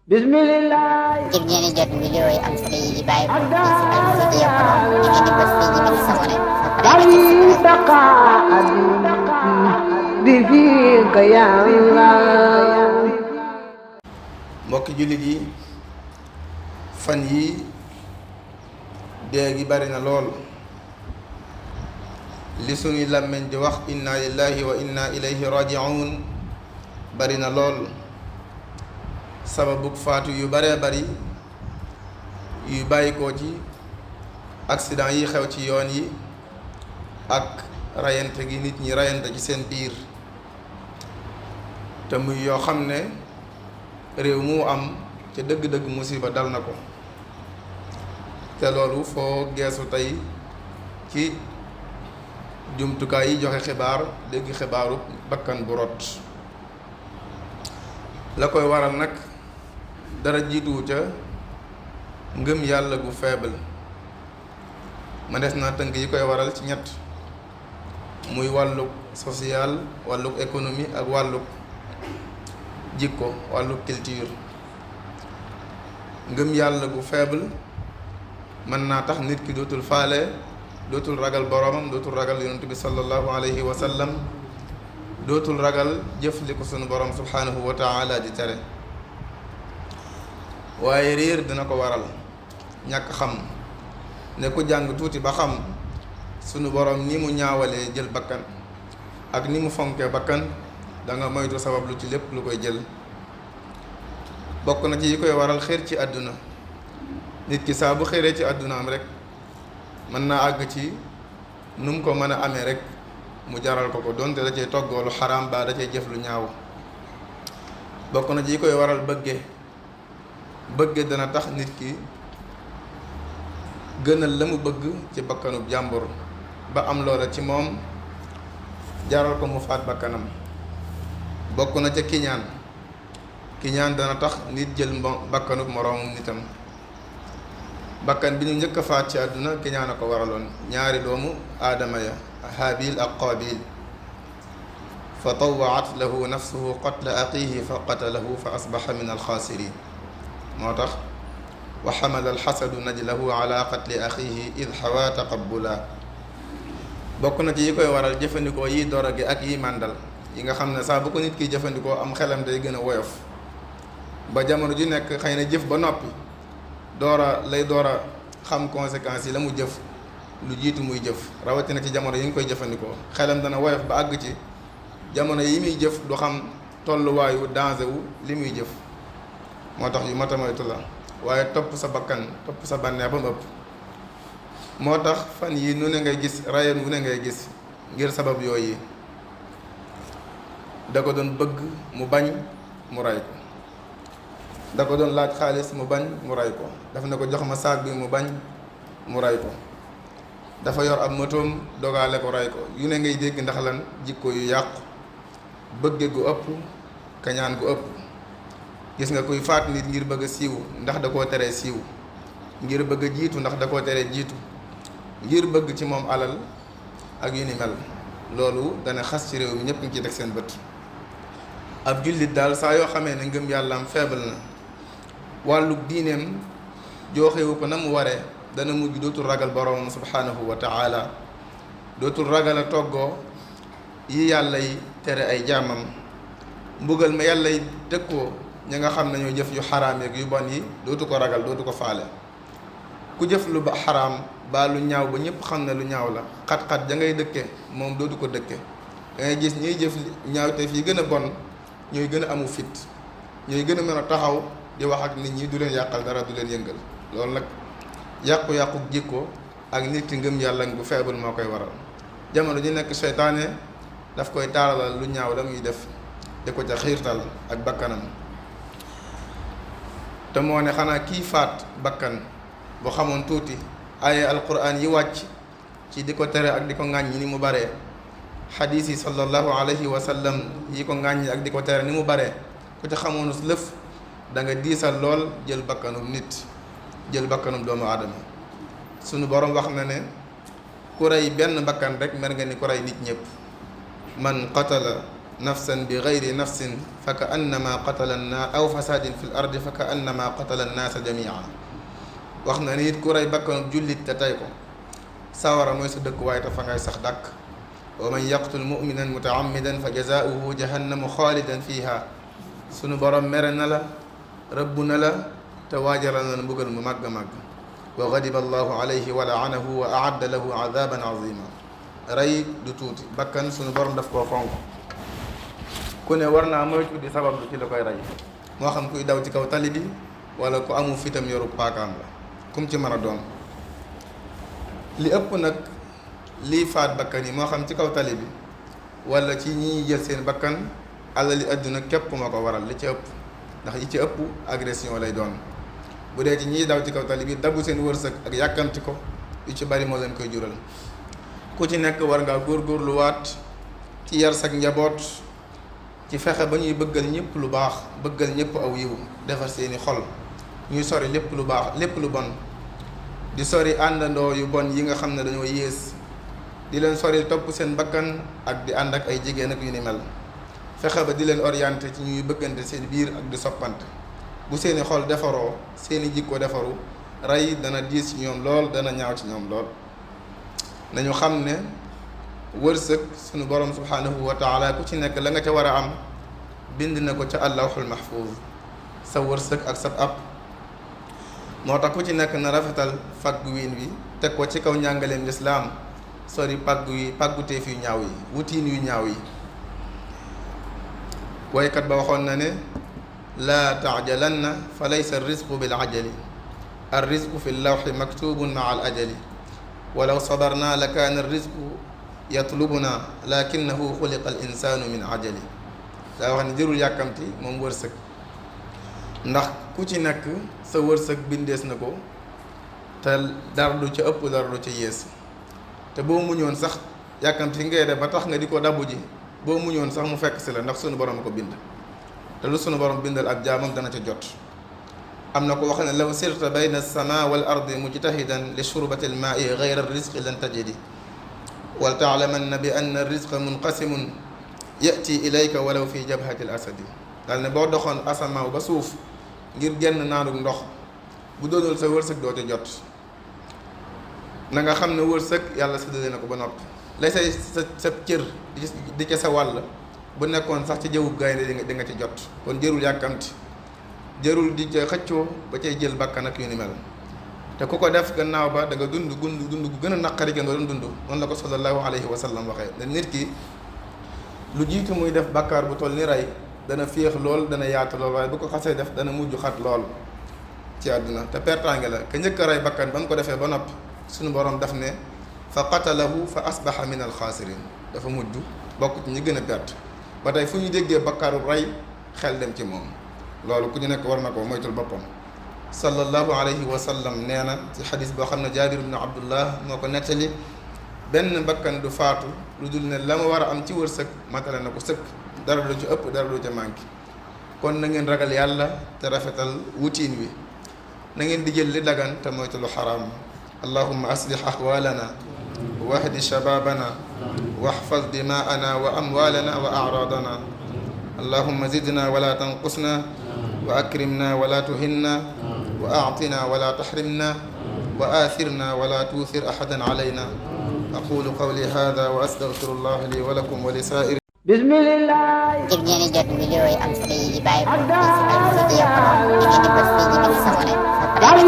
bismillah. ngir ngeen di jot vidéo yi am solo yi di bàyyi ko fii ci Al-Mouridiyyah Pro da ngeen di bës fii ñu bind sabone ba pare nga mbokki jullit yi fan yi dee gi bari na lool li suñuy làmmiñ di wax inna lillahi wa inna ilayhi raji'un bari na lool sababu faatu yu baree bari yu bàyyikoo ci accident yi xew ci yoon yi ak rayante gi nit ñi rayante ci seen biir te muy yoo xam ne réew mu am ca dëgg-dëgg musiba dal na ko te loolu foo geesu tey ci jumtukaay yi joxe xibaar dégg xibaaru bakkan bu rot la koy waral nag dara jiituwu ca ngëm yàlla gu faible ma des naa tënk yi koy waral ci ñett muy wàllug social wàllug économie ak wàllug jikko wàllug culture. ngëm yàlla gu faible mën naa tax nit ki dootul faale dootul ragal boroomam dootul ragal yonent bi sallallahu alayhi wa sallam dootul ragal jëf li ko sunu borom subhanahu wa taala di tere. waaye réer dina ko waral ñàkk xam ne ku jàng tuuti ba xam sunu borom ni mu ñaawalee jël bakkan ak ni mu fonkee bakkan da nga moytu sabab lu ci lépp lu koy jël. bokk na ci yi koy waral xër ci àdduna nit ki saa bu xëree ci àdduna am rek mën naa àgg ci nu mu ko mën a amee rek mu jaral ko ko donte da cay toggoo lu xaraam ba da cay jëf lu ñaaw. bokk na ci yi koy waral bëgge dana tax nit ki gënal la mu bëgg ci bakkanub jàmbur ba am loola ci moom jaral ko mu faat bakkanam. bokk na ca kiñaan dana tax nit jël bakkanub moroomum nitam. bakkan bi ñu njëkk a faat ci àdduna kiñaan a ko waraloon ñaari doomu aadama ya Haabil ak Qaabil fa tawaat lahu nafsuhu qatla axiihi fa qatalahu fa asbaxa min alxaasirin. moo tax wa xamala alxasadu najlahu ala qatli axiihi id xawaa taqabula. bokk na ci yi koy waral jëfandikoo yi doroge ak yi màndal yi nga xam ne saa bu ko nit kiy jëfandikoo am xelam day gën a woyof ba jamono ju nekk xëy na jëf ba noppi door a xam conséquences yi la mu jëf lu jiitu muy jëf rawatina ci jamono yi nga koy jëfandikoo xelam dana woyof ba àgg ci jamono yi muy jëf du xam tolluwaayu danger wu li muy jëf. moo tax yu mat a moytu la waaye topp sa bakkan topp sa bànneex ba mu ëpp moo tax fan yi nu ne ngay gis rayen wu ne ngay gis ngir sabab yooyu da ko doon bëgg mu bañ mu ray ko da ko doon laaj xaalis mu bañ mu ray ko daf ne ko jox ma saag bi mu bañ mu ray ko dafa yor ab motoom dogaale ko ray ko yu ne ngay dégg ndax lan jikko yu yàqu bëgge gu ëpp kañaan gu ëpp. gis nga kuy faat nit ngir bëgg a siiw ndax da koo teree siiw ngir bëgg a jiitu ndax da koo teree jiitu ngir bëgg ci moom alal ak yu ni mel loolu dana xas ci réew mi ñëpp ngi ciy teg seen bët. ab jullit daal saa yoo xamee ne ngëm yàllaam faible na wàllu diineem jooxewu ko na mu waree dana mujj dootul ragal boroomam subhanahu wa taala dootul ragal a toggoo yi yàlla yi tere ay jaamam mbugal ma yàlla yi tëkkoo ñi nga xam ne ñoo jëf yu xaraam yeeg yu bon yi dootu ko ragal dootu ko faale. ku jëf lu ba xaraam ba lu ñaaw ba ñëpp xam ne lu ñaaw la xat-xat ja ngay dëkke moom dootu ko dëkke da ngay gis ñuy jëf ñaawteef yi gën a bon ñooy gën a amu fit ñooy gën a mën a taxaw di wax ak nit ñi du leen yàqal dara du leen yëngal. loolu nag yàqu-yàqu jikko ak nit ki ngëm yàlla bu feebul moo koy waral. jamono ji nekk seytaane daf koy taaralal lu ñaaw la muy def di ko ca xiirtal ak bakkanam. te moo ne xanaa kii faat bakkan bu xamoon tuuti ay alquran yi wàcc ci di ko tere ak di ko ŋàññi ni mu baree xadiis yi sallallahu alayhi wa sallam yi ko ŋàññi ak di ko tere ni mu baree ku ci xamoon lëf da nga diisal lool jël bakkanum nit jël bakkanum doomu aadama. sunu borom wax na ne ku rey benn bakkan rek mel nga ni ku rey nit ñëpp. man qatala nafsan bi gayri nafsin fa ka annama qatala annaas aw fasadin fi l ardi fa ka annama qatala annaasa jamia. wax na nit ku rey bakkanu jullit te tey ko sawara mooy sa dëkkuwaay te fa ngay sax dàkk. wa man yaqtul muminan mutaammidan fa jazaauhu jahannamu xaalidan fiha. sunu borom mere na la rëbb na la te waajaral na mbugal mu màgg a màgg. wa gadiba allahu alayhi wa laanahu wa aadda lahu adaban azima. rey du tuuti, bakkan sunu borom daf koo fonk. ku ne war naa moytu di sabablu ci la koy rey, moo xam kuy daw ci kaw tali bi wala ku amu fitam yoru paakaam la, kum ci mën a doon. li ëpp nag lii faat bakkan yi moo xam ci kaw tali bi wala ci ñi jël seen bakkan alali àdduna képp moo ko waral li ci ëpp, ndax yi ci ëpp agression lay doon. bu dee ci ñiy daw ci kaw tali bi dabu seen wërsëg ak yàkkamti ko yu ci bari moo leen koy jural. ku ci nekk war ngaa góorgóorluwaat ci yar sag njaboot, ci fexe ba ñuy bëggal ñëpp lu baax, bëggal ñëpp aw yiw, defar seeni xol, ñuy sori lépp lu baax lépp lu bon, di sori àndandoo yu bon yi nga xam ne dañoo yées, di leen sori topp seen bakkan ak di ànd ak ay jigéen ak yu ni mel. fexe ba di leen orienté ci ñuy bëggante seen biir ak di soppante. bu seeni xol defaroo, seeni jikko defaru, rey dana diis ci ñoom lool, dana ñaaw ci ñoom lool. nañu xam ne wërsëg sunu borom subhanahu wa taala ku ci nekk la nga ca war a am bind na ko ca allawxul mahfuz, sa wërsëg ak sa ab. moo tax ku ci nekk na rafetal faggu wiin wi teg ko ci kaw njàngaleem lislaam, sori pàgguteef yu ñaaw yi, wutiin yu ñaaw yi. waykat ba waxoon na ne laa taajalanna fa laysa arrisqu bil ajali, arrisqu fi llawxi maktubun maa al ajali, walaw sabarna la kaana arrisqu yatlubuna lakinahu xuliqa al insaanu min ajali. daa wax ne jërul yàkkamti moom wërsëg, ndax ku ci nekk sa wërsëg bindees na ko, te dara du ca ëpp dara du ca yées. te boo muñoon sax yàkkamti ngay def ba tax nga di ko dabu ji, boo muñoon sax mu fekk si la, ndax sunu borom a ko bind, te lu sunu borom bindal ak jaamam dana ca jot. am na ko wax ne law sirta bayna alsama wal ardi mujtahidan li shurbati almaai gayra risqi lan tajidi, wal taalamanna bi anna risqa munqasimun yati ilayka walaw fi jabhati al asadi. daal ne boo doxoon asamaaw ba suuf ngir genn naanug ndox, bu doonul sa wërsëg doo ca jot. na nga xam ne wërsëg yàlla séddale na ko ba noppi, lay say sa cër di ca sa wàll, bu nekkoon sax ci jëwub gaynde di nga ci jot. kon jërul yàkkamti, jërul di ca xëccoo ba cay jël bakkan ak yu ni mel. te ku ko def gannaaw ba da nga dund gu gën a naqari nga doon dund. noonu la ko sallallahu alayhi wa sallam waxee ne nit ki lu jiitu muy def bakkaar bu toll ni rey dana féex lool, dana yaatu lool, waaye bu ko xasee def dana mujj xat lool ci àdduna. te pertaange la ka njëkk a rey bakkan ba mu ko defee ba noppi, suñu borom daf ne fa qatalahu fa asbaha min alxaasirin, dafa mujj bokk ci ñi gën a perte. ba tey fu ñu déggee bakkaaru rey xel dem ci moom, loolu ku ñu nekk war na ko moytul boppam. sallallahu alayhi wa sallam nee na ci xadis boo xam ne jaabir ibnu abdullah moo ko nettali, benn bakkan du faatu lu dul ne la ma war a am ci wërsëg matale na ko sëkk, dara du ci ëpp dara du ca manqué. kon na ngeen ragal yàlla te rafetal wutiin wi, na ngeen di jël li dagan te moytu lu xaraam. allahumma aslih ahwalana wahdi shababana واحفظ دماءنا وأموالنا وأعراضنا. اللهم زدنا ولا تنقصنا، وأكرمنا ولا تهنا، وأعطنا ولا تحرمنا، وآثرنا ولا توثر أحدا علينا. أقول قولي هذا وأستغفر الله لي ولكم ولسائر. بسم الله. ngir ngeen di jot vidéo yi am solo yi bàyyi ko ci Al-Mouridiyyah Pro, ngeen di bës fii ñu bind sabone ba pare